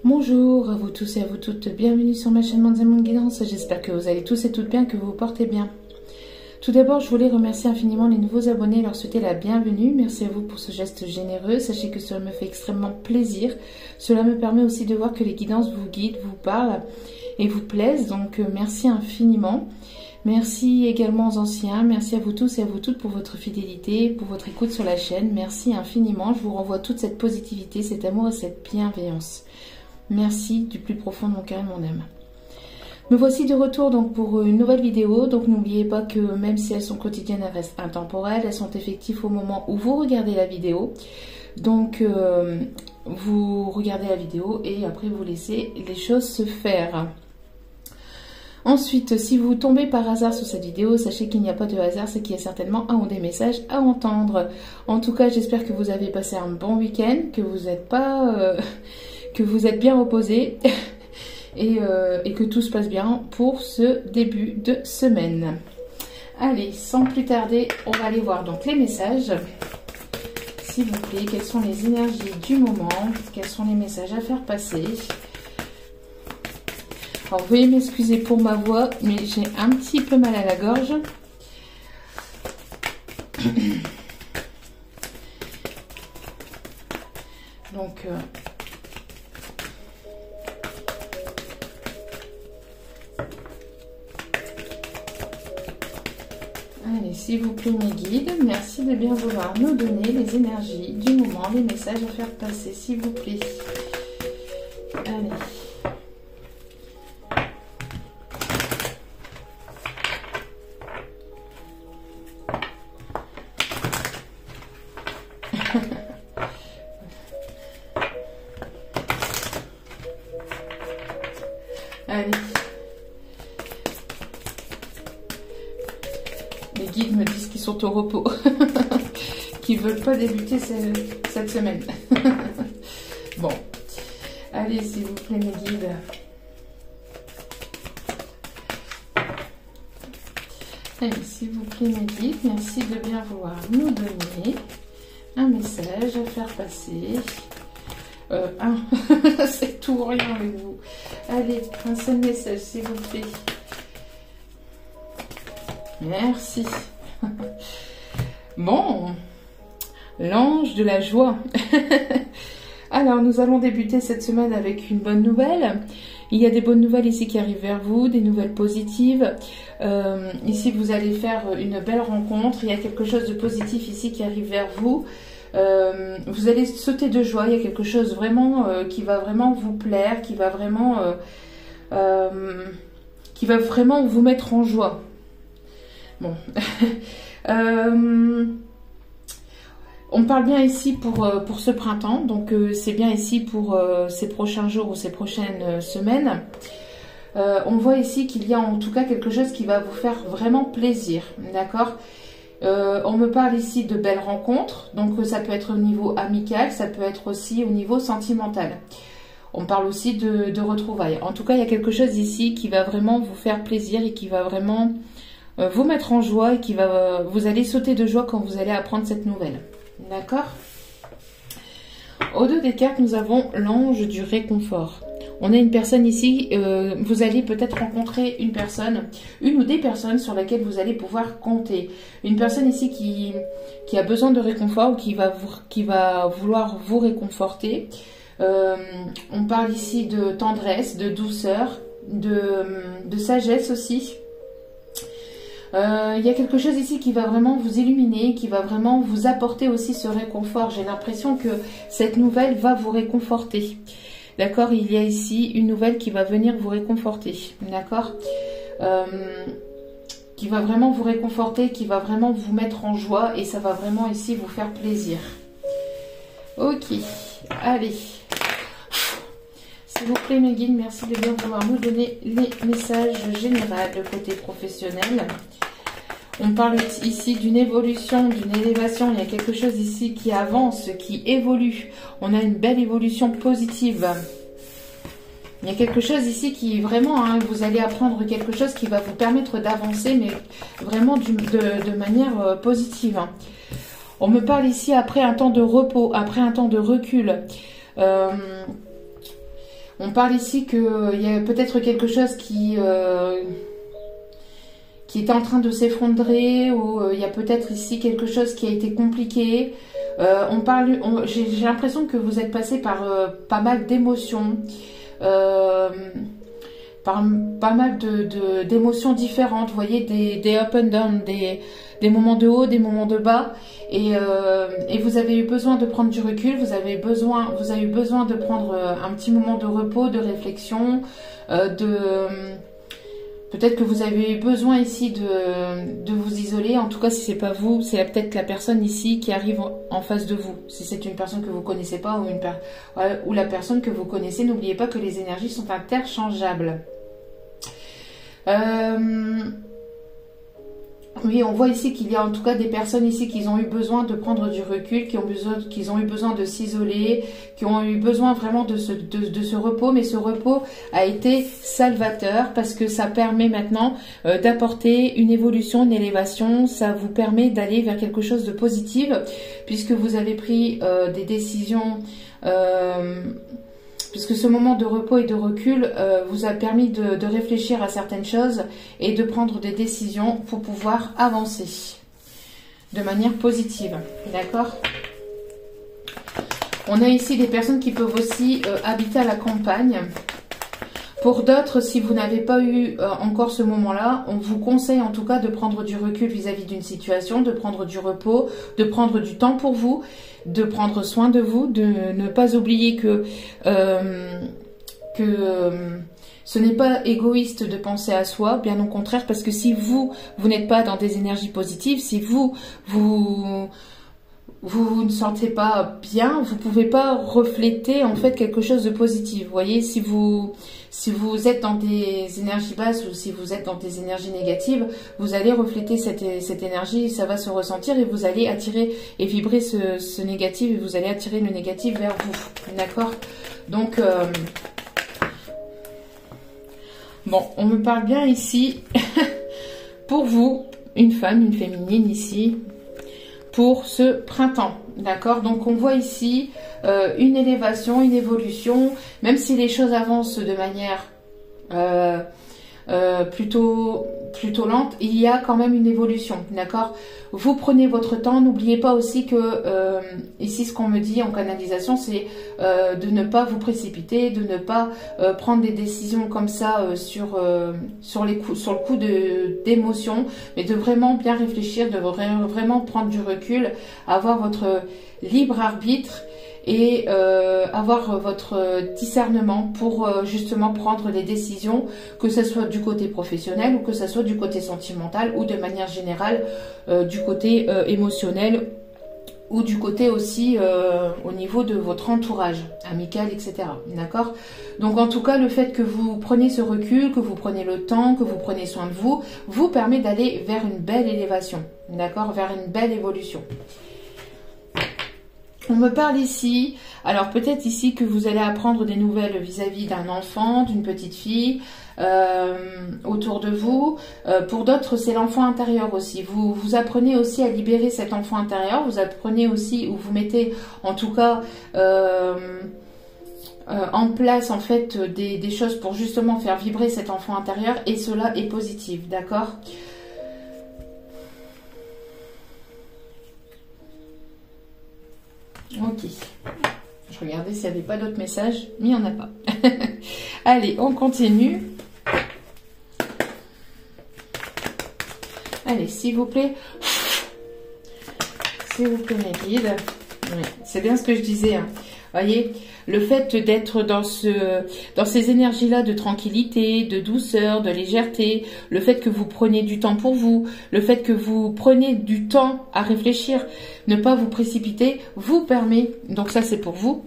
Bonjour à vous tous et à vous toutes, bienvenue sur ma chaîne Manzamoun Guidance, j'espère que vous allez tous et toutes bien, que vous vous portez bien. Tout d'abord, je voulais remercier infiniment les nouveaux abonnés et leur souhaiter la bienvenue. Merci à vous pour ce geste généreux, sachez que cela me fait extrêmement plaisir. Cela me permet aussi de voir que les guidances vous guident, vous parlent et vous plaisent, donc merci infiniment. Merci également aux anciens, merci à vous tous et à vous toutes pour votre fidélité, pour votre écoute sur la chaîne. Merci infiniment, je vous renvoie toute cette positivité, cet amour et cette bienveillance. Merci du plus profond de mon cœur et de mon âme. Me voici de retour donc pour une nouvelle vidéo. Donc n'oubliez pas que même si elles sont quotidiennes, elles restent intemporelles. Elles sont effectives au moment où vous regardez la vidéo. Donc vous regardez la vidéo et après vous laissez les choses se faire. Ensuite, si vous tombez par hasard sur cette vidéo, sachez qu'il n'y a pas de hasard, c'est qu'il y a certainement un ou des messages à entendre. En tout cas, j'espère que vous avez passé un bon week-end, que vous n'êtes pas... que vous êtes bien reposés et que tout se passe bien pour ce début de semaine. Allez, sans plus tarder, on va aller voir donc les messages. S'il vous plaît, quelles sont les énergies du moment? Quels sont les messages à faire passer? Alors, veuillez m'excuser pour ma voix, mais j'ai un petit peu mal à la gorge. Donc... allez, s'il vous plaît mes guides, merci de bien vouloir nous donner les énergies du moment, les messages à faire passer, s'il vous plaît. Allez. Allez. Les guides me disent qu'ils sont au repos, qu'ils ne veulent pas débuter cette semaine. Bon, allez s'il vous plaît mes guides. Allez s'il vous plaît mes guides, merci de bien vouloir nous donner un message à faire passer. C'est tout ou rien avec vous. Allez, un seul message s'il vous plaît. Merci. Bon, l'ange de la joie. Alors, nous allons débuter cette semaine avec une bonne nouvelle. Il y a des bonnes nouvelles ici qui arrivent vers vous, des nouvelles positives. Ici, vous allez faire une belle rencontre. Il y a quelque chose de positif ici qui arrive vers vous. Vous allez sauter de joie. Il y a quelque chose vraiment qui va vraiment vous plaire, qui va vraiment vous mettre en joie. Bon, on parle bien ici pour ce printemps, donc c'est bien ici pour ces prochains jours ou ces prochaines semaines. On voit ici qu'il y a en tout cas quelque chose qui va vous faire vraiment plaisir, d'accord? On me parle ici de belles rencontres, donc ça peut être au niveau amical, ça peut être aussi au niveau sentimental. On parle aussi de retrouvailles. En tout cas, il y a quelque chose ici qui va vraiment vous faire plaisir et qui va vraiment... vous mettre en joie et vous allez sauter de joie quand vous allez apprendre cette nouvelle. D'accord? Au dos des cartes, nous avons l'ange du réconfort. On a une personne ici, vous allez peut-être rencontrer une personne, une ou des personnes sur laquelle vous allez pouvoir compter. Une personne ici qui a besoin de réconfort ou qui va vouloir vous réconforter. On parle ici de tendresse, de douceur, de sagesse aussi. Il y a quelque chose ici qui va vraiment vous illuminer, qui va vraiment vous apporter aussi ce réconfort. J'ai l'impression que cette nouvelle va vous réconforter. D'accord? Il y a ici une nouvelle qui va venir vous réconforter. D'accord? Qui va vraiment vous réconforter, qui va vraiment vous mettre en joie et ça va vraiment ici vous faire plaisir. Ok, allez. S'il vous plaît mes guides, merci de bien vouloir nous donner les messages généraux de côté professionnel. On parle ici d'une évolution, d'une élévation. Il y a quelque chose ici qui avance, qui évolue. On a une belle évolution positive. Il y a quelque chose ici qui vraiment, hein, vous allez apprendre quelque chose qui va vous permettre d'avancer, mais vraiment de manière positive. On me parle ici après un temps de repos, après un temps de recul. On parle ici qu'il y a peut-être quelque chose qui est en train de s'effondrer, ou il y a peut-être ici quelque chose qui a été compliqué. J'ai l'impression que vous êtes passé par pas mal d'émotions, par pas mal d'émotions différentes. Vous voyez, des up and down, des moments de haut, des moments de bas, et vous avez eu besoin de prendre du recul, vous avez eu besoin de prendre un petit moment de repos, de réflexion, peut-être que vous avez eu besoin ici de vous isoler. En tout cas, si c'est pas vous, c'est peut-être la personne ici qui arrive en face de vous. Si c'est une personne que vous connaissez pas, ou la personne que vous connaissez, n'oubliez pas que les énergies sont interchangeables. Oui, on voit ici qu'il y a en tout cas des personnes ici qui ont eu besoin de prendre du recul, qui ont eu besoin de s'isoler, qui ont eu besoin vraiment de ce repos. Mais ce repos a été salvateur parce que ça permet maintenant d'apporter une évolution, une élévation. Ça vous permet d'aller vers quelque chose de positif puisque vous avez pris des décisions... puisque ce moment de repos et de recul vous a permis de réfléchir à certaines choses et de prendre des décisions pour pouvoir avancer de manière positive. D'accord ? On a ici des personnes qui peuvent aussi habiter à la campagne. Pour d'autres, si vous n'avez pas eu encore ce moment-là, on vous conseille en tout cas de prendre du recul vis-à-vis d'une situation, de prendre du repos, de prendre du temps pour vous, de prendre soin de vous, de ne pas oublier que ce n'est pas égoïste de penser à soi, bien au contraire, parce que si vous n'êtes pas dans des énergies positives, si vous ne sentez pas bien, vous pouvez pas refléter en fait quelque chose de positif. Vous voyez, si vous êtes dans des énergies basses ou si vous êtes dans des énergies négatives, vous allez refléter cette énergie, ça va se ressentir et vous allez attirer et vibrer ce négatif et vous allez attirer le négatif vers vous. D'accord ? Donc, bon, on me parle bien ici, pour vous, une femme, une féminine ici, pour ce printemps, d'accord? Donc on voit ici une élévation, une évolution, même si les choses avancent de manière plutôt lente, il y a quand même une évolution, d'accord? Vous prenez votre temps, n'oubliez pas aussi que ici ce qu'on me dit en canalisation, c'est de ne pas vous précipiter, de ne pas prendre des décisions comme ça sur le coup d'émotion, mais de vraiment bien réfléchir, de vraiment prendre du recul, avoir votre libre arbitre et avoir votre discernement pour justement prendre des décisions, que ce soit du côté professionnel ou que ce soit du côté sentimental ou de manière générale du côté émotionnel ou du côté aussi au niveau de votre entourage amical, etc. D'accord? Donc en tout cas, le fait que vous preniez ce recul, que vous preniez le temps, que vous preniez soin de vous, vous permet d'aller vers une belle élévation, d'accord? Vers une belle évolution. On me parle ici, alors peut-être ici que vous allez apprendre des nouvelles vis-à-vis d'un enfant, d'une petite fille autour de vous. Pour d'autres, c'est l'enfant intérieur aussi. Vous apprenez aussi à libérer cet enfant intérieur. Vous apprenez aussi, ou vous mettez en tout cas en place en fait des choses pour justement faire vibrer cet enfant intérieur et cela est positif, d'accord ? Ok. Je regardais s'il n'y avait pas d'autres messages, mais il n'y en a pas. Allez, on continue. Allez, s'il vous plaît. S'il vous plaît, mes guides. Oui, c'est bien ce que je disais. Hein. Voyez, le fait d'être dans ces énergies-là de tranquillité, de douceur, de légèreté, le fait que vous preniez du temps pour vous, le fait que vous preniez du temps à réfléchir, ne pas vous précipiter, vous permet, donc ça c'est pour vous,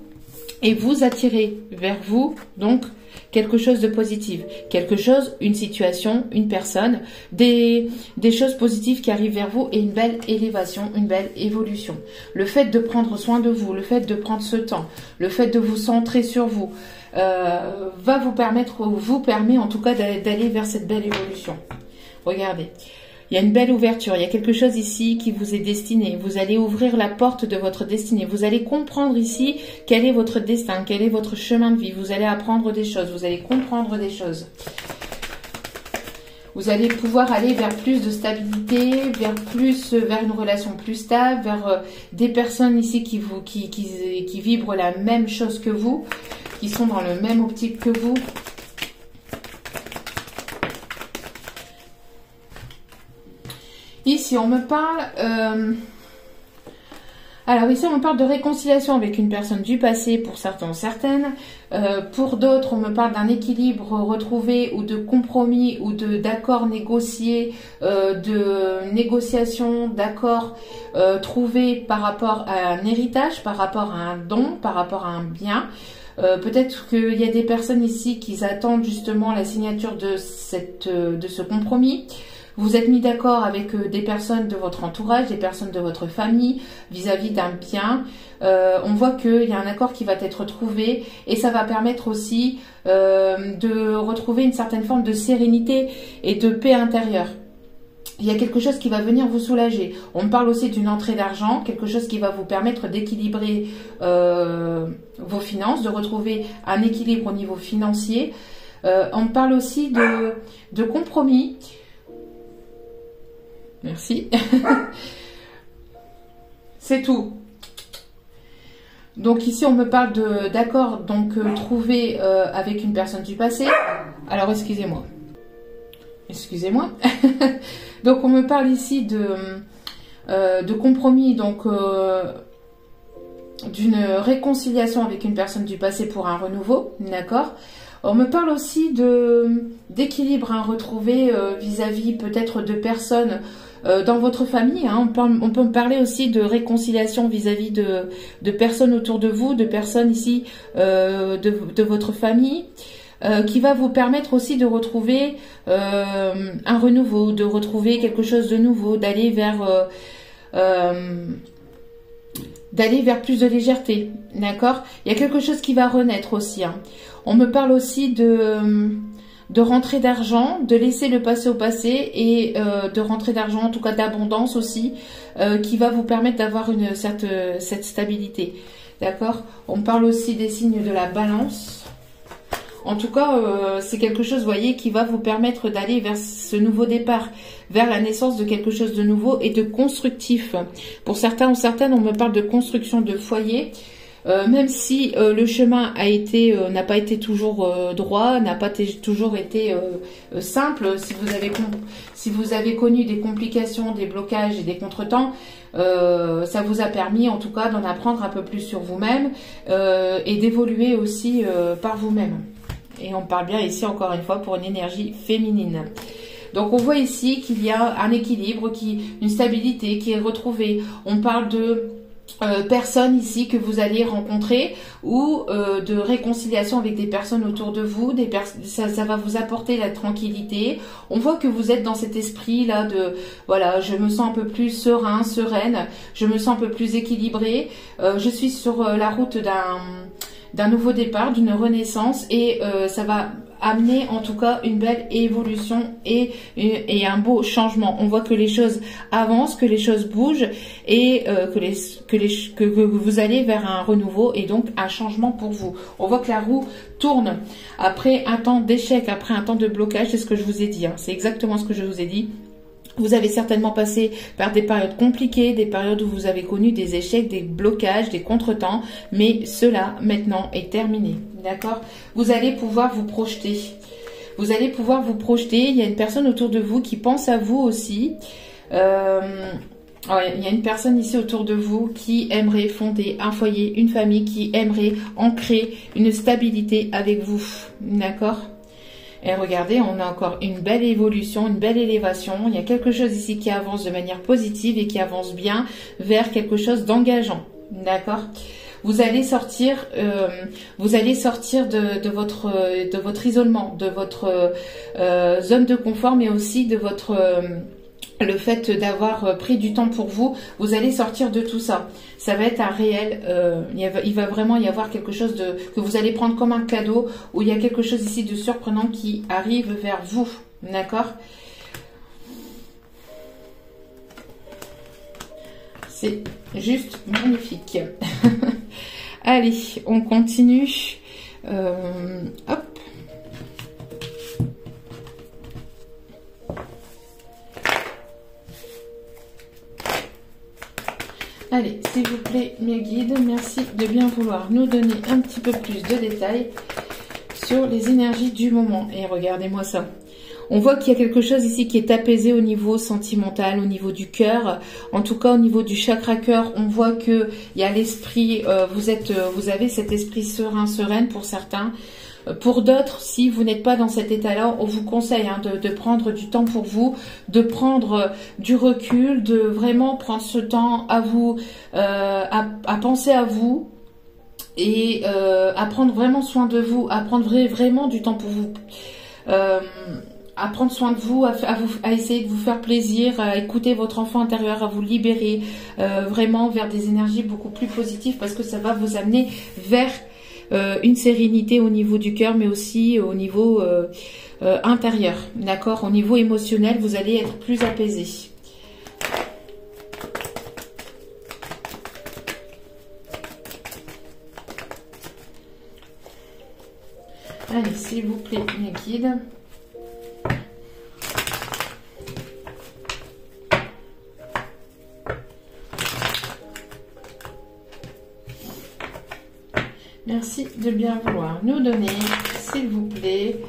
et vous attirez vers vous, donc, quelque chose de positif, quelque chose, une situation, une personne, des choses positives qui arrivent vers vous et une belle élévation, une belle évolution. Le fait de prendre soin de vous, le fait de prendre ce temps, le fait de vous centrer sur vous, va vous permettre, ou vous permet en tout cas d'aller vers cette belle évolution. Regardez. Il y a une belle ouverture, il y a quelque chose ici qui vous est destiné. Vous allez ouvrir la porte de votre destinée. Vous allez comprendre ici quel est votre destin, quel est votre chemin de vie. Vous allez apprendre des choses, vous allez comprendre des choses. Vous allez pouvoir aller vers plus de stabilité, vers une relation plus stable, vers des personnes ici qui vibrent la même chose que vous, qui sont dans le même optique que vous. Ici, on me parle... alors ici, on me parle de réconciliation avec une personne du passé pour certains ou certaines. Pour d'autres, on me parle d'un équilibre retrouvé ou de compromis ou d'accords négociés, de négociations, d'accords trouvés par rapport à un héritage, par rapport à un don, par rapport à un bien. Peut-être qu'il y a des personnes ici qui attendent justement la signature de ce compromis. Vous êtes mis d'accord avec des personnes de votre entourage, des personnes de votre famille vis-à-vis d'un bien. On voit qu'il y a un accord qui va être trouvé et ça va permettre aussi de retrouver une certaine forme de sérénité et de paix intérieure. Il y a quelque chose qui va venir vous soulager. On me parle aussi d'une entrée d'argent, quelque chose qui va vous permettre d'équilibrer vos finances, de retrouver un équilibre au niveau financier. On me parle aussi de compromis. Merci. C'est tout. Donc ici, on me parle d'accords trouvés avec une personne du passé. Alors, excusez-moi. Excusez-moi. Donc, on me parle ici de compromis, donc d'une réconciliation avec une personne du passé pour un renouveau, d'accord? On me parle aussi d'équilibre retrouvé vis-à-vis peut-être de personnes dans votre famille. Hein. On peut me parler aussi de réconciliation vis-à-vis de personnes autour de vous, de personnes ici de votre famille, qui va vous permettre aussi de retrouver un renouveau, de retrouver quelque chose de nouveau, d'aller vers plus de légèreté, d'accord? Il y a quelque chose qui va renaître aussi. Hein. On me parle aussi de rentrée d'argent, de laisser le passé au passé et de rentrée d'argent, en tout cas d'abondance aussi, qui va vous permettre d'avoir cette stabilité, d'accord? On me parle aussi des signes de la balance. En tout cas, c'est quelque chose, vous voyez, qui va vous permettre d'aller vers ce nouveau départ, vers la naissance de quelque chose de nouveau et de constructif. Pour certains ou certaines, on me parle de construction de foyer. Même si le chemin n'a pas été toujours droit, n'a pas toujours été simple, si vous avez connu des complications, des blocages et des contretemps, ça vous a permis en tout cas d'en apprendre un peu plus sur vous-même et d'évoluer aussi par vous-même. Et on parle bien ici encore une fois pour une énergie féminine. Donc on voit ici qu'il y a un équilibre, une stabilité qui est retrouvée. On parle de personnes ici que vous allez rencontrer ou de réconciliation avec des personnes autour de vous, ça va vous apporter la tranquillité. On voit que vous êtes dans cet esprit là de voilà, je me sens un peu plus sereine, je me sens un peu plus équilibrée, je suis sur la route d'un nouveau départ, d'une renaissance et ça va amener en tout cas une belle évolution et un beau changement. On voit que les choses avancent, que les choses bougent et que vous allez vers un renouveau et donc un changement pour vous. On voit que la roue tourne après un temps d'échec, après un temps de blocage, c'est ce que je vous ai dit, hein. C'est exactement ce que je vous ai dit. Vous avez certainement passé par des périodes compliquées, des périodes où vous avez connu des échecs, des blocages, des contretemps, mais cela maintenant est terminé, d'accord? Vous allez pouvoir vous projeter. Vous allez pouvoir vous projeter. Il y a une personne autour de vous qui pense à vous aussi. Il y a une personne ici autour de vous qui aimerait fonder un foyer, une famille, qui aimerait ancrer une stabilité avec vous, d'accord? Et regardez, on a encore une belle évolution, une belle élévation. Il y a quelque chose ici qui avance de manière positive et qui avance bien vers quelque chose d'engageant. D'accord ? Vous allez sortir de votre isolement, de votre zone de confort, mais aussi de le fait d'avoir pris du temps pour vous. Vous allez sortir de tout ça. Ça va être un réel, il va vraiment y avoir quelque chose que vous allez prendre comme un cadeau, où il y a quelque chose ici de surprenant qui arrive vers vous, d'accord? C'est juste magnifique. Allez, on continue. Hop. Allez, s'il vous plaît, mes guides, merci de bien vouloir nous donner un petit peu plus de détails sur les énergies du moment. Et regardez-moi ça. On voit qu'il y a quelque chose ici qui est apaisé au niveau sentimental, au niveau du cœur. En tout cas, au niveau du chakra cœur, on voit que il y a l'esprit, vous avez cet esprit serein, sereine pour certains. Pour d'autres, si vous n'êtes pas dans cet état-là, on vous conseille de prendre du temps pour vous, de prendre du recul, de vraiment prendre ce temps à vous, à penser à vous et à prendre vraiment soin de vous, à prendre vraiment du temps pour vous, à prendre soin de vous, à essayer de vous faire plaisir, à écouter votre enfant intérieur, à vous libérer vraiment vers des énergies beaucoup plus positives parce que ça va vous amener vers une sérénité au niveau du cœur, mais aussi au niveau intérieur, d'accord? Au niveau émotionnel, vous allez être plus apaisé. Allez, s'il vous plaît, mes guides. Merci de bien vouloir nous donner, s'il vous plaît.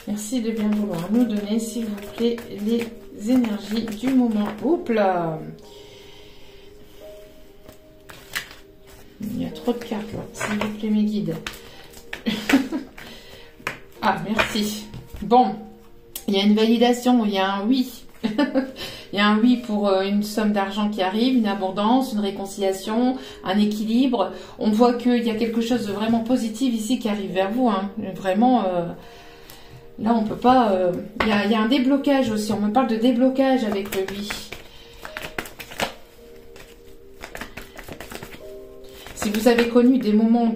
Merci de bien vouloir nous donner, s'il vous plaît, les énergies du moment. Oups là! Il y a trop de cartes là, s'il vous plaît, mes guides. Ah, merci. Bon, il y a une validation, il y a un oui. Il y a un oui pour une somme d'argent qui arrive, une abondance, une réconciliation, un équilibre. On voit qu'il y a quelque chose de vraiment positif ici qui arrive vers vous. Hein. Vraiment, là on peut pas... Il y a un déblocage aussi, on me parle de déblocage avec le oui. Si vous avez connu des moments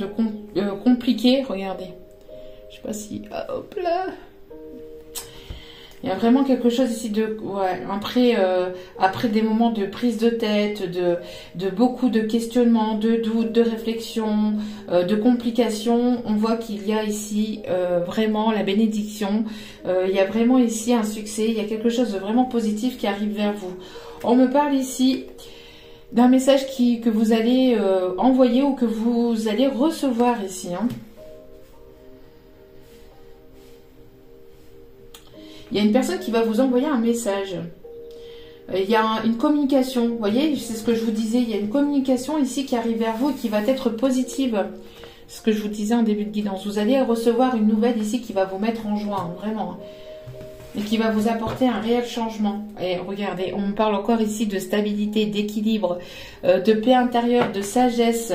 compliqués, regardez. Je sais pas si... hop là. Il y a vraiment quelque chose ici de... Ouais, après des moments de prise de tête, de beaucoup de questionnements, de doutes, de réflexions, de complications, on voit qu'il y a ici vraiment la bénédiction. Il y a vraiment ici un succès, il y a quelque chose de vraiment positif qui arrive vers vous. On me parle ici d'un message que vous allez envoyer ou que vous allez recevoir ici, hein. Il y a une personne qui va vous envoyer un message. Il y a une communication. Vous voyez, c'est ce que je vous disais. Il y a une communication ici qui arrive vers vous et qui va être positive. C'est ce que je vous disais en début de guidance. Vous allez recevoir une nouvelle ici qui va vous mettre en joie, vraiment. Et qui va vous apporter un réel changement. Et regardez, on me parle encore ici de stabilité, d'équilibre, de paix intérieure, de sagesse,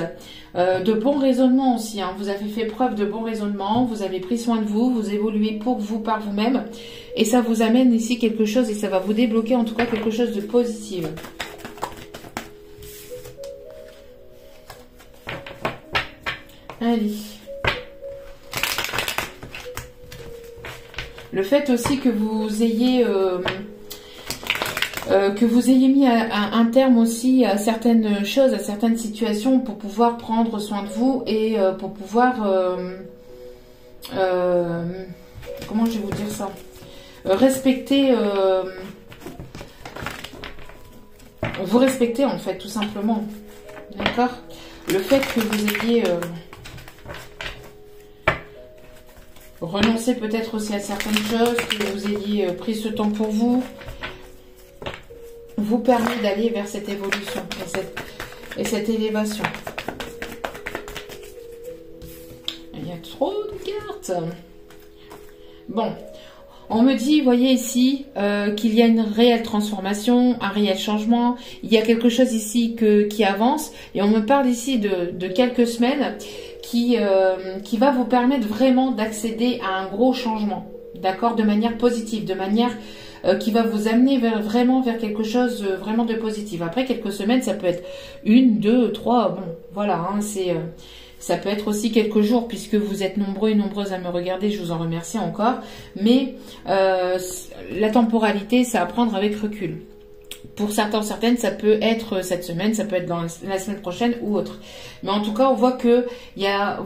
de bon raisonnement aussi. Hein. Vous avez fait preuve de bon raisonnement, vous avez pris soin de vous, vous évoluez pour vous, par vous-même. Et ça vous amène ici quelque chose et ça va vous débloquer en tout cas quelque chose de positif. Allez. Le fait aussi que vous ayez mis un terme aussi à certaines choses, à certaines situations pour pouvoir prendre soin de vous et pour pouvoir comment je vais vous dire ça, respecter vous respecter en fait tout simplement, d'accord. Le fait que vous ayez renoncé peut-être aussi à certaines choses, que vous ayez pris ce temps pour vous, vous permet d'aller vers cette évolution et cette élévation. Il y a trop de cartes. Bon, on me dit, voyez ici, qu'il y a une réelle transformation, un réel changement. Il y a quelque chose ici qui avance. Et on me parle ici de quelques semaines qui va vous permettre vraiment d'accéder à un gros changement. D'accord? De manière positive, de manière qui va vous amener vraiment vers quelque chose vraiment de positif. Après quelques semaines, ça peut être 1, 2, 3, bon, voilà, hein, Ça peut être aussi quelques jours, puisque vous êtes nombreux et nombreuses à me regarder, je vous en remercie encore. Mais la temporalité, c'est à prendre avec recul. Pour certains, certaines, ça peut être cette semaine, ça peut être dans la semaine prochaine ou autre. Mais en tout cas, on voit que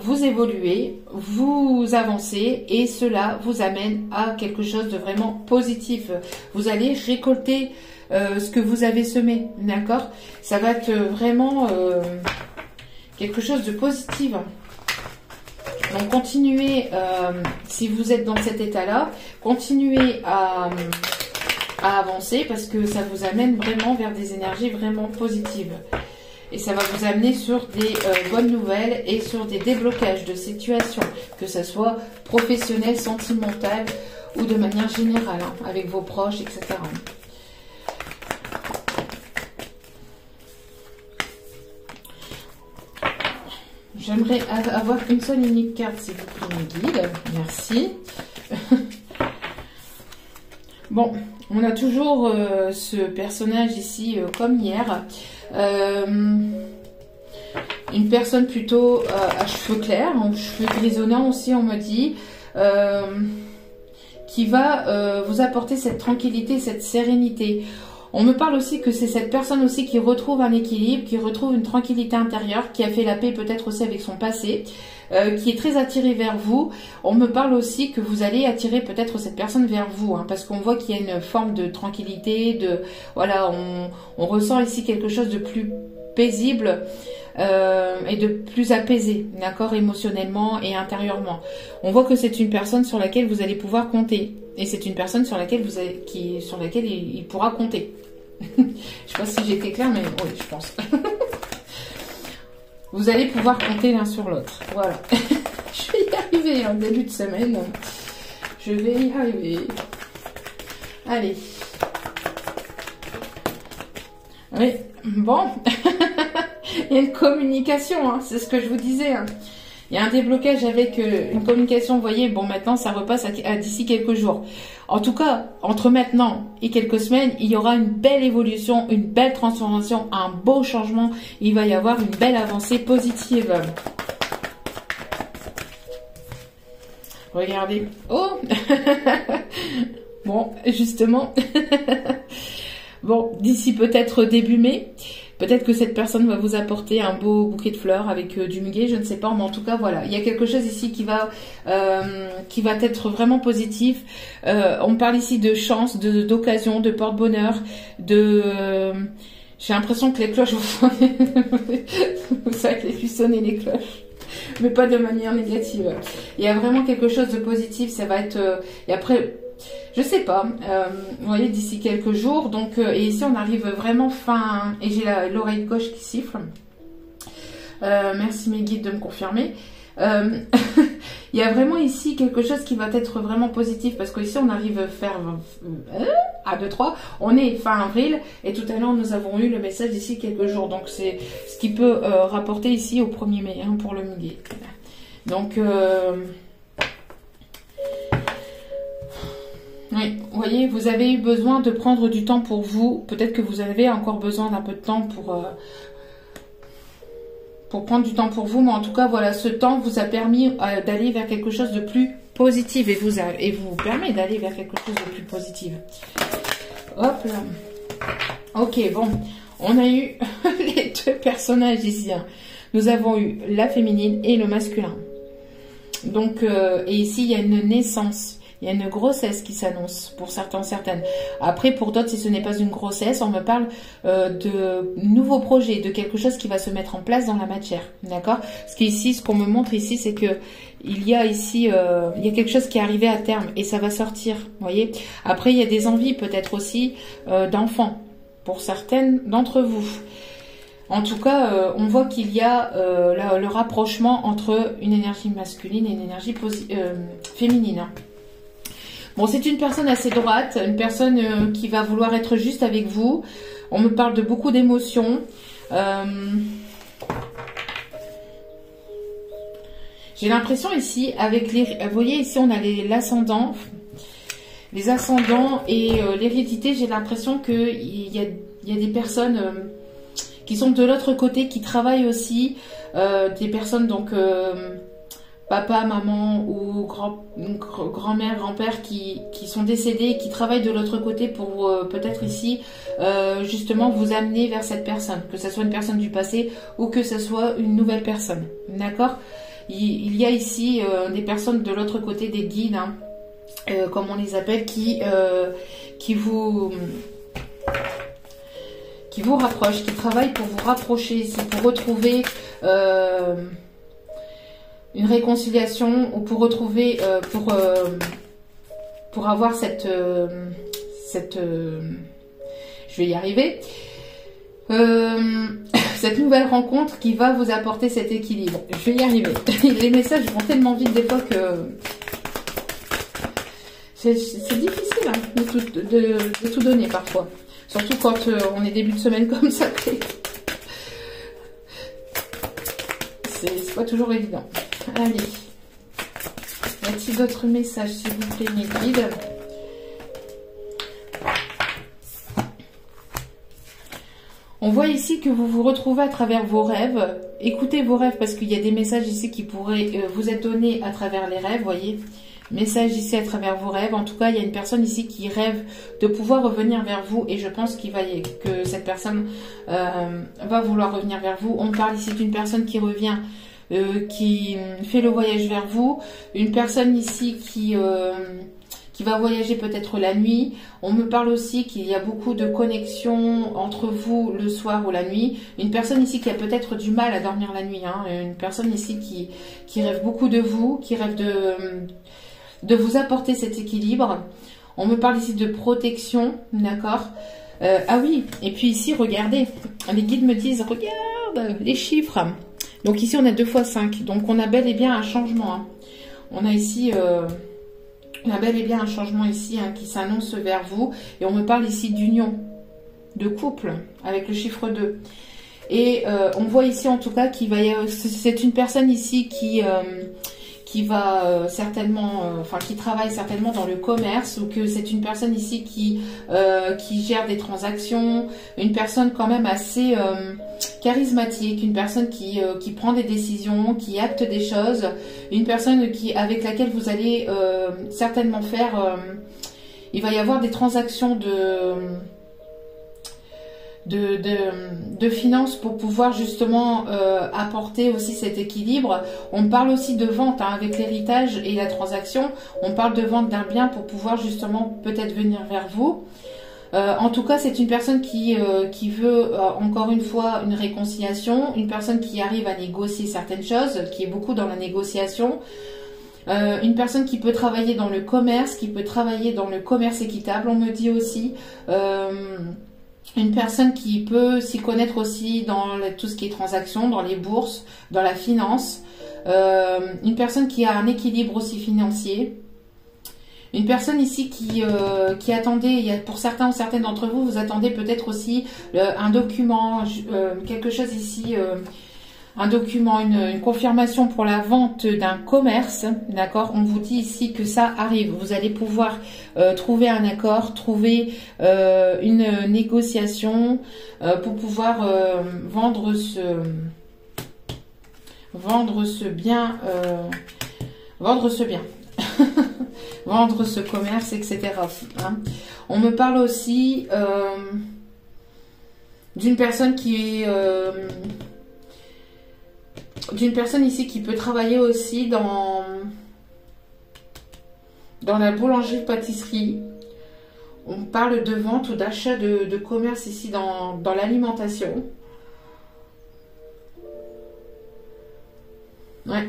vous évoluez, vous avancez et cela vous amène à quelque chose de vraiment positif. Vous allez récolter ce que vous avez semé, d'accord? Ça va être vraiment quelque chose de positif. Donc, continuez, si vous êtes dans cet état-là, continuez à avancer parce que ça vous amène vraiment vers des énergies vraiment positives. Et ça va vous amener sur des bonnes nouvelles et sur des déblocages de situations, que ce soit professionnel, sentimental ou de manière générale, hein, avec vos proches, etc. J'aimerais avoir une seule unique carte, s'il vous plaît, mes guides. Merci. Bon, on a toujours ce personnage ici, comme hier. Une personne plutôt à cheveux clairs, aux cheveux grisonnants aussi, on me dit, qui va vous apporter cette tranquillité, cette sérénité. On me parle aussi que c'est cette personne aussi qui retrouve un équilibre, qui retrouve une tranquillité intérieure, qui a fait la paix peut-être aussi avec son passé, qui est très attirée vers vous. On me parle aussi que vous allez attirer peut-être cette personne vers vous, hein, parce qu'on voit qu'il y a une forme de tranquillité, voilà, on ressent ici quelque chose de plus paisible et de plus apaisé, d'accord, émotionnellement et intérieurement. On voit que c'est une personne sur laquelle vous allez pouvoir compter. Et c'est une personne sur laquelle il pourra compter. Je ne sais pas si j'ai été claire, mais oui, je pense. Vous allez pouvoir compter l'un sur l'autre. Voilà. Je vais y arriver en début de semaine. Je vais y arriver. Allez. Oui, bon. Il y a une communication, hein, c'est ce que je vous disais. Hein. Il y a un déblocage avec une communication, vous voyez, bon maintenant ça repasse à d'ici quelques jours. En tout cas, entre maintenant et quelques semaines, il y aura une belle évolution, une belle transformation, un beau changement. Il va y avoir une belle avancée positive. Regardez. Oh. Bon, justement. Bon, d'ici peut-être début mai. Peut-être que cette personne va vous apporter un beau bouquet de fleurs avec du muguet, je ne sais pas, mais en tout cas voilà, il y a quelque chose ici qui va être vraiment positif. On parle ici de chance, d'occasion, de porte-bonheur, j'ai l'impression que les cloches vont sonner. Vous savez que les filles sonner les cloches, mais pas de manière négative. Il y a vraiment quelque chose de positif, ça va être... et après... Je sais pas, vous voyez, d'ici quelques jours, donc, et ici on arrive vraiment fin, et j'ai l'oreille gauche qui siffle. Merci mes guides de me confirmer. Il y a vraiment ici quelque chose qui va être vraiment positif, parce qu'ici on arrive à faire, à 2, 3, on est fin avril, et tout à l'heure nous avons eu le message d'ici quelques jours, donc c'est ce qui peut rapporter ici au 1er mai, hein, pour le muguet. Donc... oui, vous voyez, vous avez eu besoin de prendre du temps pour vous. Peut-être que vous avez encore besoin d'un peu de temps pour prendre du temps pour vous. Mais en tout cas, voilà, ce temps vous a permis d'aller vers quelque chose de plus positif et vous permet d'aller vers quelque chose de plus positif. Hop là. Ok, bon, on a eu les deux personnages ici. Hein. Nous avons eu la féminine et le masculin. Donc, et ici, il y a une naissance. Il y a une grossesse qui s'annonce pour certains, certaines. Après, pour d'autres, si ce n'est pas une grossesse, on me parle de nouveaux projets, de quelque chose qui va se mettre en place dans la matière. D'accord? Ce qu'on me montre ici, c'est que il y a ici, il y a quelque chose qui est arrivé à terme et ça va sortir. Vous voyez? Après, il y a des envies peut-être aussi d'enfants pour certaines d'entre vous. En tout cas, on voit qu'il y a le rapprochement entre une énergie masculine et une énergie féminine. Bon, c'est une personne assez droite, une personne qui va vouloir être juste avec vous. On me parle de beaucoup d'émotions. J'ai l'impression ici, avec les... Vous voyez, ici, on a l'ascendant. Les ascendants et l'hérédité, j'ai l'impression qu'il y a des personnes qui sont de l'autre côté, qui travaillent aussi, des personnes donc papa, maman ou grand-mère, grand-père qui sont décédés, qui travaillent de l'autre côté pour peut-être ici justement vous amener vers cette personne, que ce soit une personne du passé ou que ce soit une nouvelle personne, d'accord? Il y a ici des personnes de l'autre côté, des guides, hein, comme on les appelle, qui vous rapprochent, qui travaillent pour vous rapprocher ici, pour retrouver une réconciliation ou pour retrouver, pour avoir cette je vais y arriver, cette nouvelle rencontre qui va vous apporter cet équilibre. Je vais y arriver. Les messages vont tellement vite des fois que c'est difficile hein, de tout donner parfois. Surtout quand on est début de semaine comme ça. C'est pas toujours évident. Allez. Y a-t-il d'autres messages, s'il vous plaît, mes guides? On voit ici que vous vous retrouvez à travers vos rêves. Écoutez vos rêves parce qu'il y a des messages ici qui pourraient vous être donnés à travers les rêves, voyez. Message ici à travers vos rêves. En tout cas, il y a une personne ici qui rêve de pouvoir revenir vers vous et je pense que cette personne va vouloir revenir vers vous. On parle ici d'une personne qui revient, qui fait le voyage vers vous. Une personne ici qui va voyager peut-être la nuit. On me parle aussi qu'il y a beaucoup de connexions entre vous le soir ou la nuit. Une personne ici qui a peut-être du mal à dormir la nuit. Hein. Une personne ici qui rêve beaucoup de vous, qui rêve de vous apporter cet équilibre. On me parle ici de protection, d'accord? Ah oui, et puis ici, regardez, les guides me disent, regarde les chiffres. Donc ici, on a 2 x 5, donc on a bel et bien un changement. Hein. On a ici... on a bel et bien un changement ici hein, qui s'annonce vers vous. Et on me parle ici d'union, de couple, avec le chiffre 2. Et on voit ici en tout cas qu'il va y avoir... C'est une personne ici qui va certainement... Enfin, qui travaille certainement dans le commerce. Ou que c'est une personne ici qui gère des transactions. Une personne quand même assez... charismatique, une personne qui prend des décisions, qui acte des choses, une personne avec laquelle vous allez certainement faire, il va y avoir des transactions de finances pour pouvoir justement apporter aussi cet équilibre. On parle aussi de vente hein, avec l'héritage et la transaction, on parle de vente d'un bien pour pouvoir justement peut-être venir vers vous. En tout cas, c'est une personne qui veut, encore une fois, une réconciliation, une personne qui arrive à négocier certaines choses, qui est beaucoup dans la négociation, une personne qui peut travailler dans le commerce, qui peut travailler dans le commerce équitable, on me dit aussi, une personne qui peut s'y connaître aussi dans tout ce qui est transactions, dans les bourses, dans la finance, une personne qui a un équilibre aussi financier. Une personne ici qui attendait, pour certains ou certaines d'entre vous, vous attendez peut-être aussi un document, quelque chose ici, un document, une confirmation pour la vente d'un commerce, d'accord? On vous dit ici que ça arrive, vous allez pouvoir trouver un accord, trouver une négociation pour pouvoir vendre ce bien, vendre ce commerce, etc. Hein. On me parle aussi d'une personne d'une personne ici qui peut travailler aussi dans la boulangerie-pâtisserie. On parle de vente ou d'achat de commerce ici dans l'alimentation. Ouais.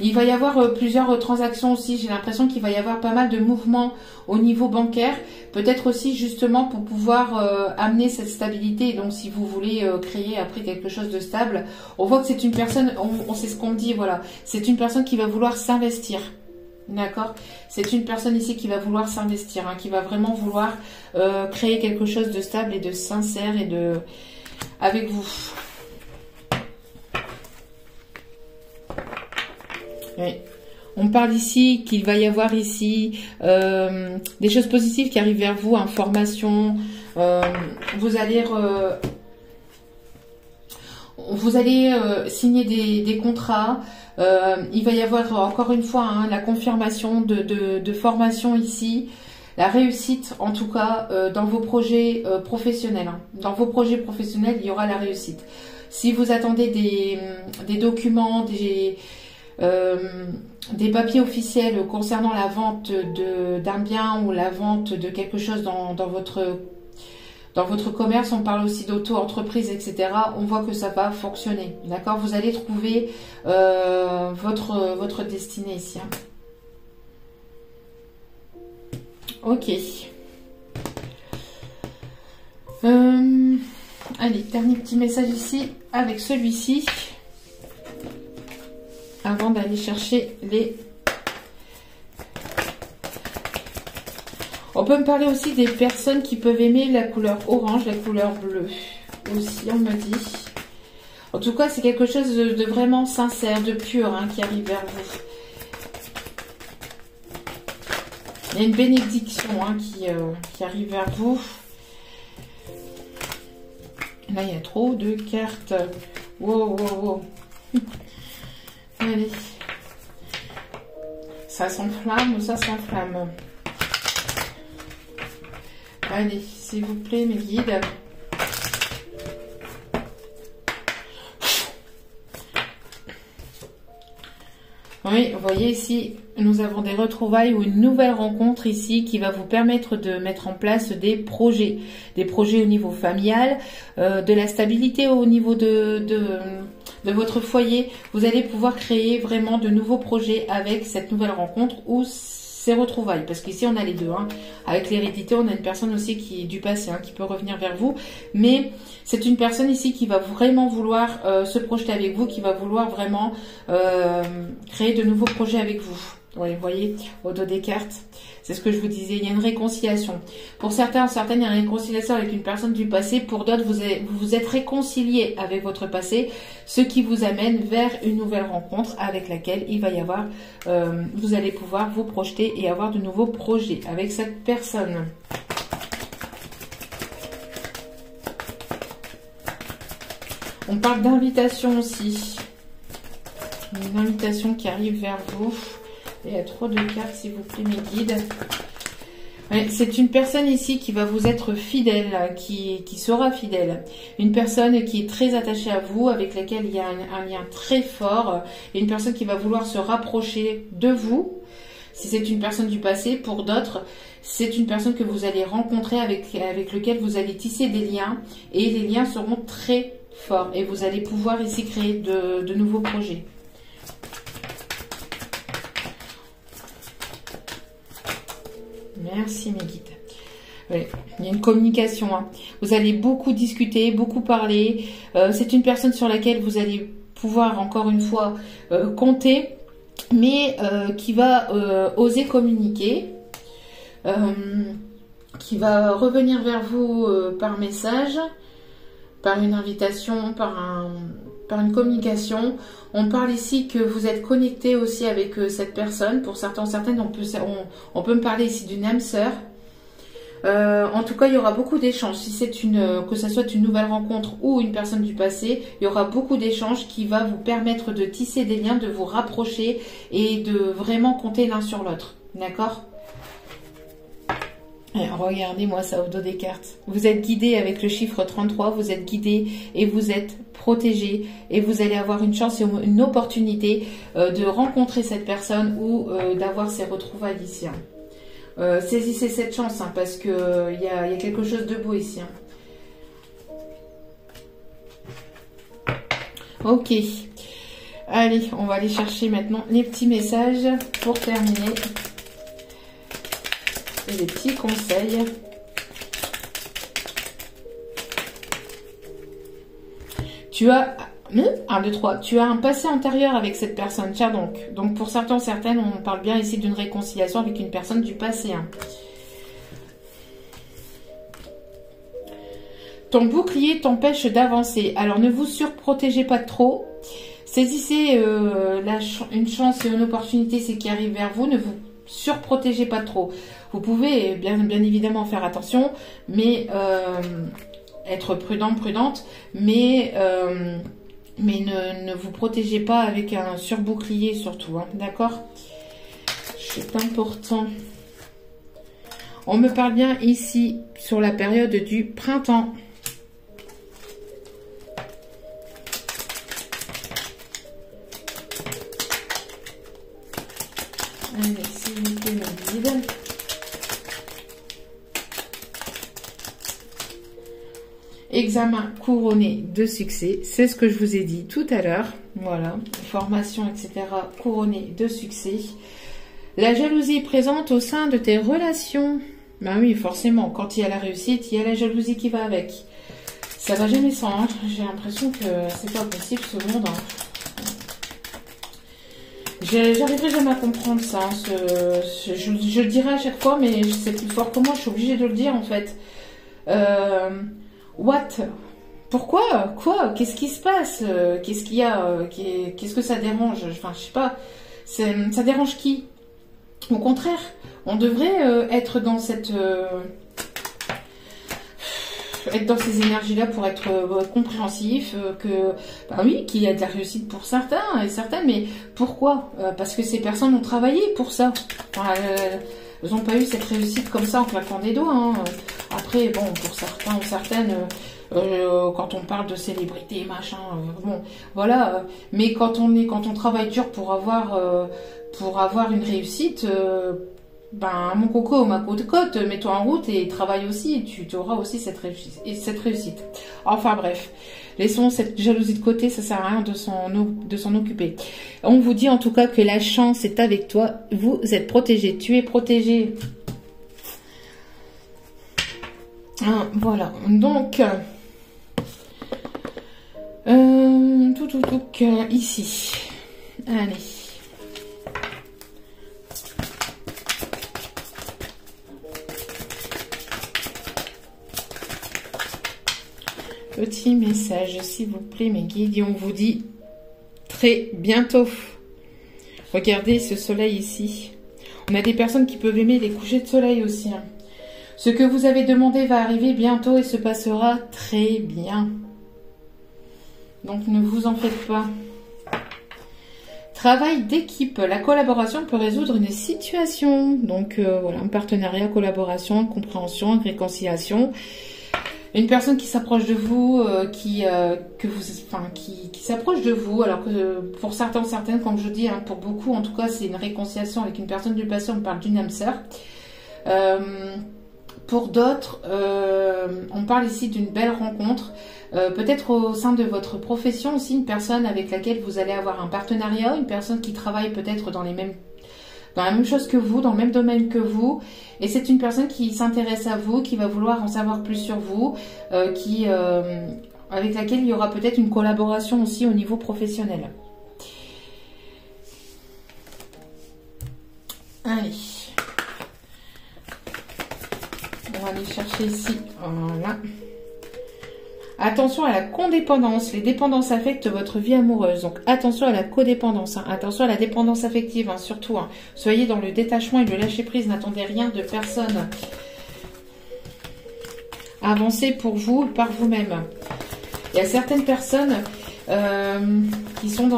Il va y avoir plusieurs transactions aussi. J'ai l'impression qu'il va y avoir pas mal de mouvements au niveau bancaire. Peut-être aussi justement pour pouvoir amener cette stabilité. Donc si vous voulez créer après quelque chose de stable. On voit que c'est une personne, on sait ce qu'on me dit, voilà. C'est une personne qui va vouloir s'investir. D'accord? C'est une personne ici qui va vouloir s'investir. Hein, qui va vraiment vouloir créer quelque chose de stable et de sincère et avec vous. Oui. On parle ici qu'il va y avoir ici des choses positives qui arrivent vers vous, information. Vous allez vous allez signer des contrats. Il va y avoir encore une fois hein, la confirmation de formation ici. La réussite, en tout cas, dans vos projets professionnels. Hein. Dans vos projets professionnels, il y aura la réussite. Si vous attendez des documents, des papiers officiels concernant la vente d'un bien ou la vente de quelque chose dans votre commerce, on parle aussi d'auto-entreprise, etc. On voit que ça va fonctionner. D'accord? Vous allez trouver votre destinée ici. Hein. Ok. Allez, dernier petit message ici avec celui-ci. Avant d'aller chercher les... On peut me parler aussi des personnes qui peuvent aimer la couleur orange, la couleur bleue. Aussi, on me dit. En tout cas, c'est quelque chose de vraiment sincère, de pur hein, qui arrive vers vous. Il y a une bénédiction hein, qui arrive vers vous. Là, il y a trop de cartes. Wow, wow, wow. Allez. Ça s'enflamme ou ça s'enflamme? Allez, s'il vous plaît, mes guides. Oui, vous voyez ici, nous avons des retrouvailles ou une nouvelle rencontre ici qui va vous permettre de mettre en place des projets au niveau familial, de la stabilité au niveau de votre foyer. Vous allez pouvoir créer vraiment de nouveaux projets avec cette nouvelle rencontre ou ces retrouvailles, parce qu'ici on a les deux. Hein. Avec l'hérédité, on a une personne aussi qui est du passé, hein, qui peut revenir vers vous, mais c'est une personne ici qui va vraiment vouloir se projeter avec vous, qui va vouloir vraiment créer de nouveaux projets avec vous. Ouais, vous voyez, au dos des cartes, c'est ce que je vous disais, il y a une réconciliation. Pour certaines, il y a une réconciliation avec une personne du passé. Pour d'autres, vous vous êtes réconcilié avec votre passé, ce qui vous amène vers une nouvelle rencontre avec laquelle il va y avoir, vous allez pouvoir vous projeter et avoir de nouveaux projets avec cette personne. On parle d'invitation aussi. Une invitation qui arrive vers vous. Il y a trop de cartes, s'il vous plaît, mes guides. Ouais, c'est une personne ici qui va vous être fidèle, qui sera fidèle. Une personne qui est très attachée à vous, avec laquelle il y a un lien très fort. Et une personne qui va vouloir se rapprocher de vous. Si c'est une personne du passé, pour d'autres, c'est une personne que vous allez rencontrer, avec lequel vous allez tisser des liens. Et les liens seront très forts. Et vous allez pouvoir ici créer de nouveaux projets. Merci mes guides. Oui, il y a une communication. Hein. Vous allez beaucoup discuter, beaucoup parler. C'est une personne sur laquelle vous allez pouvoir encore une fois compter, mais qui va oser communiquer, qui va revenir vers vous par message, par une invitation, par une communication. On parle ici que vous êtes connecté aussi avec cette personne. Pour certains, certaines, on peut me parler ici d'une âme sœur. En tout cas, il y aura beaucoup d'échanges. Si c'est que ce soit une nouvelle rencontre ou une personne du passé, il y aura beaucoup d'échanges qui va vous permettre de tisser des liens, de vous rapprocher et de vraiment compter l'un sur l'autre. D'accord ? Regardez-moi ça au dos des cartes. Vous êtes guidé avec le chiffre 33, vous êtes guidé et vous êtes protégé et vous allez avoir une chance et une opportunité de rencontrer cette personne ou d'avoir ces retrouvailles ici. Hein. Saisissez cette chance hein, parce que y a quelque chose de beau ici. Hein. Ok. Allez, on va aller chercher maintenant les petits messages pour terminer. Et des petits conseils. Tu as 1, 2, 3. Tu as un passé antérieur avec cette personne. Tiens donc pour certains, certaines, on parle bien ici d'une réconciliation avec une personne du passé. Hein. Ton bouclier t'empêche d'avancer. Alors ne vous surprotégez pas trop. Saisissez une chance et une opportunité, c'est qui arrive vers vous. Ne vous surprotégez pas trop. Vous pouvez bien évidemment faire attention, mais être prudente, mais Mais ne vous protégez pas avec un surbouclier surtout, hein, d'accord? C'est important. On me parle bien ici sur la période du printemps. Allez, s'il vous plaît, mon guide. Examen couronné de succès, c'est ce que je vous ai dit tout à l'heure. Voilà, formation, etc. couronné de succès. La jalousie est présente au sein de tes relations. Ben oui, forcément, quand il y a la réussite, il y a la jalousie qui va avec. Ça va jamais sans, hein. J'ai l'impression que c'est pas possible ce monde. Hein. J'arriverai jamais à comprendre ça. Hein. Je le dirai à chaque fois, mais c'est plus fort que moi, je suis obligée de le dire en fait. What? Pourquoi? Quoi? Qu'est-ce qui se passe? Qu'est-ce qu'il y a? Qu'est-ce que ça dérange? Enfin, je sais pas. Ça dérange qui? Au contraire, on devrait être dans cette... être dans ces énergies-là pour être compréhensif, bah oui, qu'il y a de la réussite pour certains et certaines, mais pourquoi? Parce que ces personnes ont travaillé pour ça. Enfin, elles n'ont pas eu cette réussite comme ça en claquant des doigts. Hein. Après, bon, pour certains ou certaines, quand on parle de célébrité, machin, bon, voilà. Mais quand on travaille dur pour avoir une réussite, ben mon coco, ma côte, mets-toi en route et travaille aussi, et tu auras aussi cette réussite. Enfin bref, laissons cette jalousie de côté, ça sert à rien de s'en occuper. On vous dit en tout cas que la chance est avec toi, vous êtes protégé, tu es protégé. Voilà, donc ici, allez. Petit message, s'il vous plaît, mes guides, et on vous dit très bientôt. Regardez ce soleil ici. On a des personnes qui peuvent aimer les couchers de soleil aussi. Hein. Ce que vous avez demandé va arriver bientôt et se passera très bien. Donc ne vous en faites pas. Travail d'équipe. La collaboration peut résoudre une situation. Donc voilà, un partenariat, collaboration, compréhension, réconciliation. Une personne qui s'approche de vous, qui s'approche de vous, alors que pour certains, certaines, comme je dis, hein, pour beaucoup, en tout cas, c'est une réconciliation avec une personne du passé, on parle d'une âme sœur. Pour d'autres, on parle ici d'une belle rencontre, peut-être au sein de votre profession aussi, une personne avec laquelle vous allez avoir un partenariat, une personne qui travaille peut-être dans la même chose que vous, dans le même domaine que vous, et c'est une personne qui s'intéresse à vous, qui va vouloir en savoir plus sur vous, avec laquelle il y aura peut-être une collaboration aussi au niveau professionnel. Allez. On va aller chercher ici. Voilà. Attention à la codépendance. Les dépendances affectent votre vie amoureuse. Donc, attention à la codépendance. Hein. Attention à la dépendance affective, hein, surtout. Hein. Soyez dans le détachement et le lâcher-prise. N'attendez rien de personne. Avancez pour vous, par vous-même. Il y a certaines personnes qui sont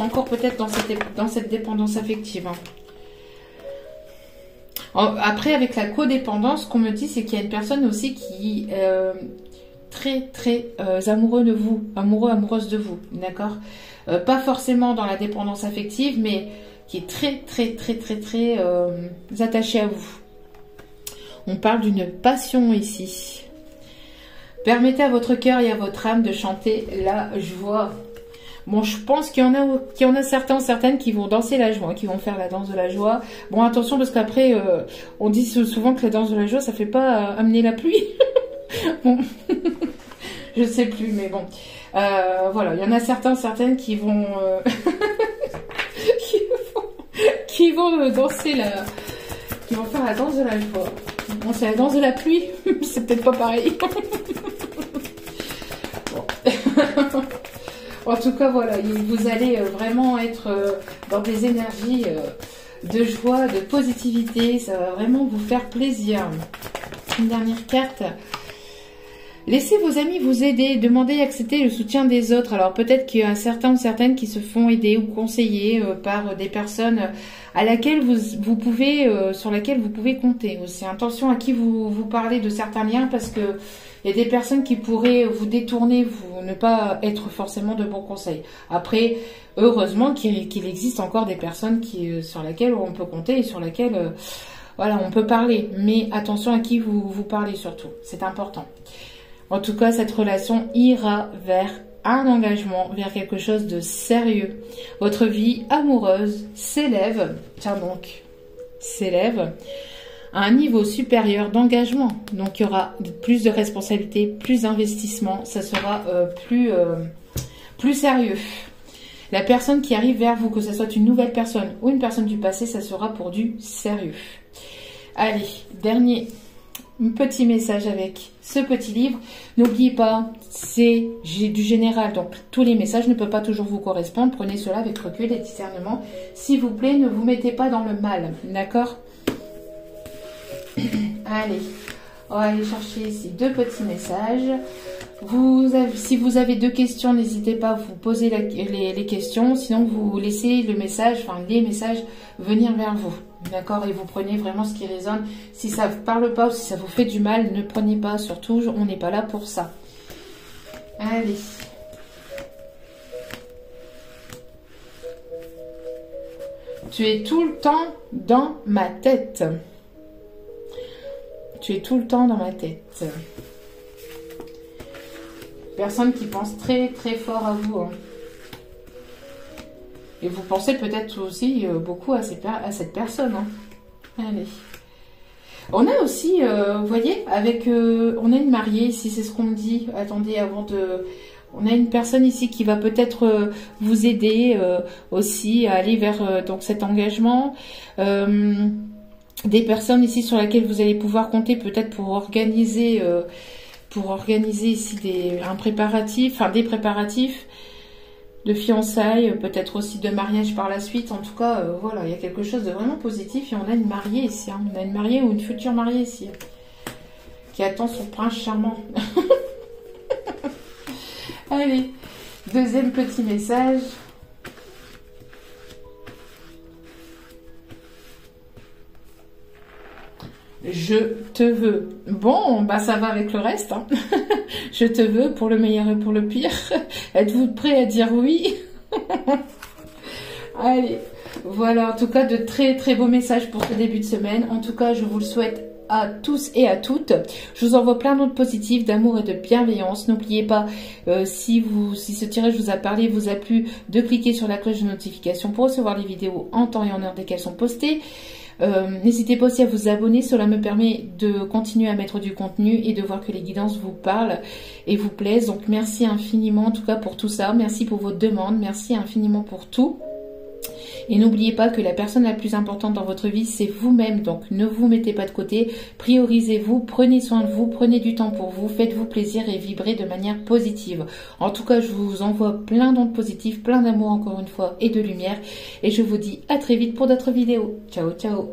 encore peut-être dans cette dépendance affective. Hein. Après, avec la codépendance, ce qu'on me dit, c'est qu'il y a une personne aussi qui... très amoureux de vous, amoureuse de vous, d'accord, pas forcément dans la dépendance affective, mais qui est très attaché à vous. On parle d'une passion ici. Permettez à votre cœur et à votre âme de chanter la joie. Bon, je pense qu'il y en a certains, certaines qui vont danser la joie, qui vont faire la danse de la joie. Bon, attention, parce qu'après, on dit souvent que la danse de la joie, ça fait pas amener la pluie. Bon, je sais plus, mais bon, voilà, il y en a certains, certaines qui vont, qui vont danser qui vont faire la danse de la joie. Bon, c'est la danse de la pluie, c'est peut-être pas pareil. Bon. En tout cas, voilà, vous allez vraiment être dans des énergies de joie, de positivité, ça va vraiment vous faire plaisir. Une dernière carte. Laissez vos amis vous aider, demandez, acceptez le soutien des autres. Alors peut-être qu'il y a certains ou certaines qui se font aider ou conseiller par des personnes à laquelle vous pouvez, sur laquelle vous pouvez compter. Aussi, attention à qui vous parlez de certains liens parce que il y a des personnes qui pourraient vous détourner, vous ne pas être forcément de bons conseils. Après, heureusement qu'il existe encore des personnes sur lesquelles on peut compter et sur lesquelles voilà, on peut parler. Mais attention à qui vous parlez surtout, c'est important. En tout cas, cette relation ira vers un engagement, vers quelque chose de sérieux. Votre vie amoureuse s'élève, tiens donc, s'élève à un niveau supérieur d'engagement. Donc, il y aura plus de responsabilités, plus d'investissement, ça sera plus sérieux. La personne qui arrive vers vous, que ce soit une nouvelle personne ou une personne du passé, ça sera pour du sérieux. Allez, dernier petit message avec ce petit livre. N'oubliez pas, c'est du général, donc tous les messages ne peuvent pas toujours vous correspondre. Prenez cela avec recul et discernement. S'il vous plaît, ne vous mettez pas dans le mal, d'accord? Allez, on va aller chercher ici 2 petits messages. Si vous avez 2 questions, n'hésitez pas à vous poser les questions. Sinon, vous laissez les messages venir vers vous. D'accord? Et vous prenez vraiment ce qui résonne. Si ça ne vous parle pas ou si ça vous fait du mal, ne prenez pas. Surtout, on n'est pas là pour ça. Allez. Tu es tout le temps dans ma tête. Tu es tout le temps dans ma tête. Personne qui pense très très fort à vous. Hein. Et vous pensez peut-être aussi beaucoup à cette personne. Hein. Allez. On a aussi, vous voyez, on a une mariée ici, c'est ce qu'on me dit. Attendez, on a une personne ici qui va peut-être vous aider aussi à aller vers donc cet engagement. Des personnes ici sur lesquelles vous allez pouvoir compter peut-être pour organiser ici des préparatifs de fiançailles, peut-être aussi de mariage par la suite. En tout cas, voilà, il y a quelque chose de vraiment positif et on a une mariée ici. Hein. On a une mariée ou une future mariée ici qui attend son prince charmant. Allez, 2e petit message. Je te veux. Bon, bah ça va avec le reste. Hein. Je te veux pour le meilleur et pour le pire. Êtes-vous prêts à dire oui? Allez, voilà en tout cas de très très beaux messages pour ce début de semaine. En tout cas, je vous le souhaite à tous et à toutes. Je vous envoie plein d'autres positifs, d'amour et de bienveillance. N'oubliez pas, si ce tirage vous a parlé, vous a plu, de cliquer sur la cloche de notification pour recevoir les vidéos en temps et en heure dès qu'elles sont postées. N'hésitez pas aussi à vous abonner, cela me permet de continuer à mettre du contenu et de voir que les guidances vous parlent et vous plaisent. Donc merci infiniment en tout cas pour tout ça, merci pour vos demandes, merci infiniment pour tout. Et n'oubliez pas que la personne la plus importante dans votre vie, c'est vous-même. Donc ne vous mettez pas de côté, priorisez-vous, prenez soin de vous, prenez du temps pour vous, faites-vous plaisir et vibrez de manière positive. En tout cas, je vous envoie plein d'ondes positives, plein d'amour encore une fois et de lumière. Et je vous dis à très vite pour d'autres vidéos. Ciao, ciao.